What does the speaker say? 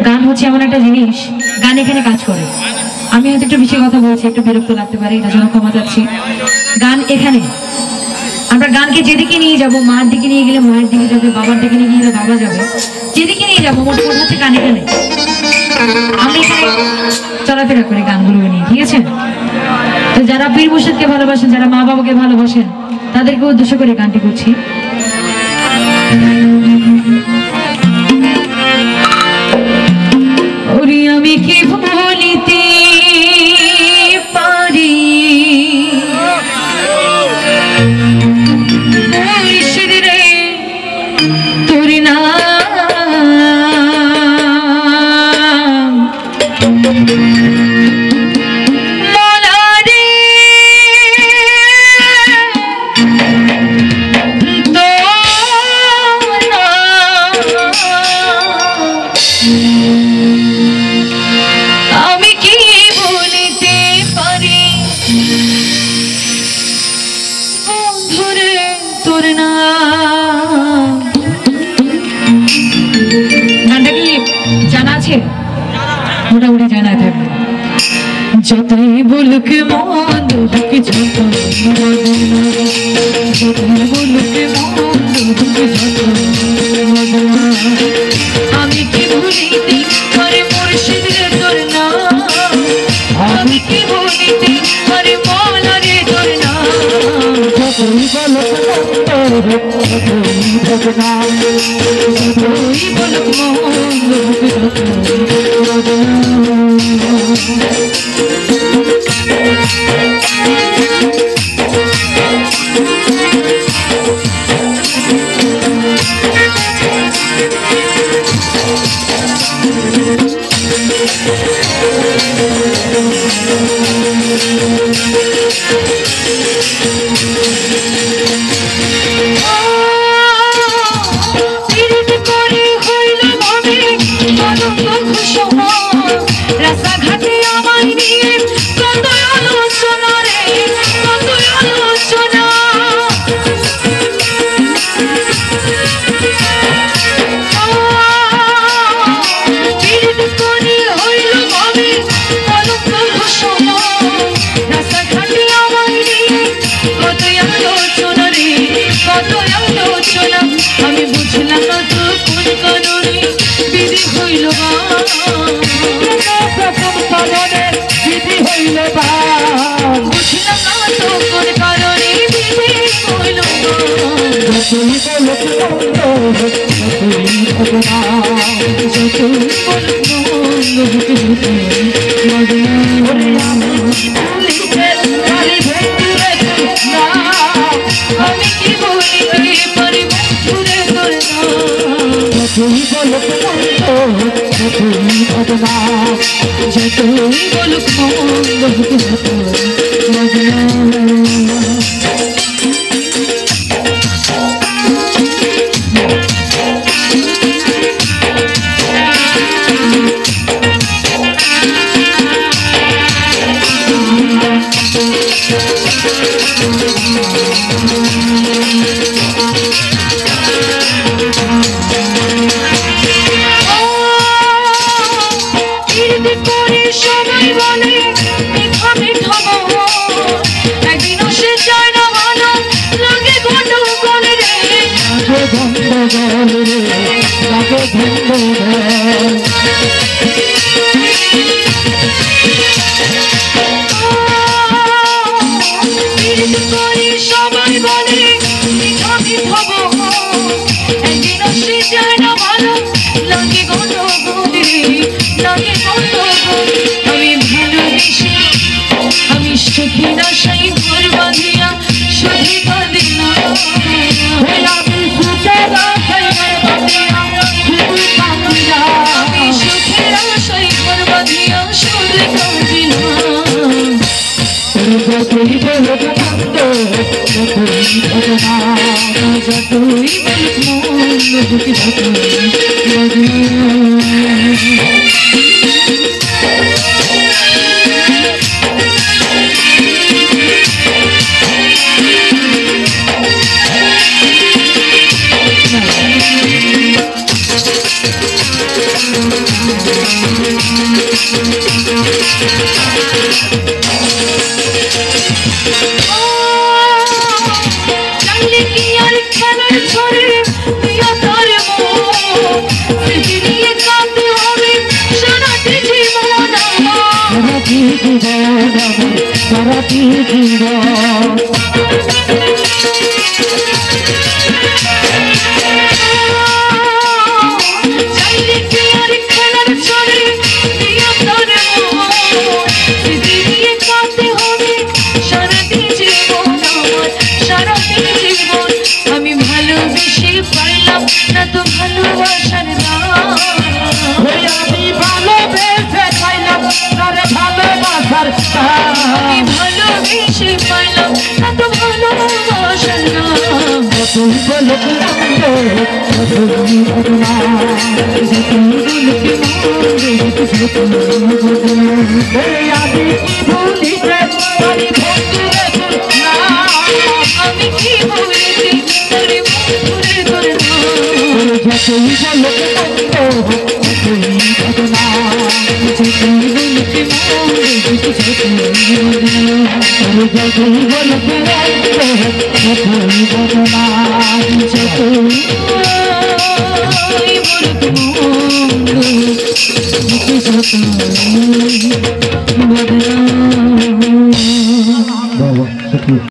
গান হচ্ছে এমন একটা জিনিস, গান এখানে কাজ করে। আমি হয়তো একটু বেশি কথা বলছি, একটু বিরক্ত লাগতে পারে, এটার জন্য ক্ষমা চাচ্ছি। গান এখানে, আমরা গানকে যেদিকে নিয়ে যাব, মার দিকে নিয়ে গেলে মায়ের দিকে যাবে, বাবার দিকে নিয়ে গেলে বাবা যাবে, যেদিকে নিয়ে যাবো মোট কথা হচ্ছে গান এখানে। আমি এখানে চলাফেরা করি গানগুলো নিয়ে, ঠিক আছে? তো যারা পীর মুর্শিদকে ভালোবাসেন, যারা মা বাবাকে ভালোবাসেন, তাদেরকে উদ্দেশ্য করে গানটি করছি। ওরে আমি কি বলিতে পারি মুর্শিদরে তোর নাম, মৌলা রে তোর নাম আমি কি বলিতে পারি বন্ধুরে তোর নাম। গানটা কি জানা আছে? মোটামুটি জানা থাকবে। যতই বলুক মন্দ হোক, যতই বলুক মন্দ হোক, আমি কি ভুলিতে পারি মুর্শিদের তোর নাম, আমি কি ভুলিতে পারি মৌলা রে তোর নাম। যতই বলুক মন্দ হোক, যতই বলুক মন্দ হোক, রাস্তাঘাটে আমায় নিয়ে কত আলোচনা রে, কত আলোচনা। রাস্তাঘাটে আমায় নিয়ে কত আলোচনা রে, কত আলোচনা। আমি বুঝলাম না তো কোন কারণে বিধি হইল বা, বিধি হইল বা, বুঝলাম না তো কোন কারণে বিধি হইল বা। যতই বলুক মন্দ হোক, যতই বলুক মন্দ আমি কি বলিতে পারি বন্ধুরে তোর নাম। যতই বলুক মন্দ হোক, যতই বদনাম, যতই বলুক মন্দ হোক, সবাই বলে মিঠা মিঠা একদিন সে চায় না ভালো লাগে গন্ডগোল রে, গন্ডগোল রে, সবাই বলে মিঠা মিঠা একদিন সে চায় না ভালো লাগে গন্ডগোল রে, লাগে গন্ডগোল। আমি ভালোবেসে আমি সুখী না সেই ঘর বাঁধিয়া সুখী কাঁদি না, আমি সুখের আশায় ঘর বাঁধিয়া সুখী কাঁদি না, আমি সুখের আশায় ঘর বাঁধিয়া সুখী কাঁদি না। যতই বলুক মন্দ হোক, যতই বদনাম, যতই বলুক মন্দ হোক, যতই জানলে কি আর খেলার ছড়ে দিয়া তার মন স্মৃতি নিয়ে কাঁদতে হবে সারাটি জীবন সারাটি জীবন চাইলে কি আর খেলার ছড়ে দিয়া তার মন স্মৃতি নিয়ে কাঁদতে হবে সারাটি জীবন আমার সারাটি জীবন আমি ভালোবেসে পাইলাম না তো ভালোবাসার দাম আমি ভালোবেসে পাইলাম তারে ভালোবাসার আমি ভালোবেসে পাইলাম না তো ভালোবাসার দাম তুই বলক আমি কি ভুলিতে পারি ভক্তিরে আমি কি বলেছি তোরে মধুরে তোর নাম তুই বলক বদনাম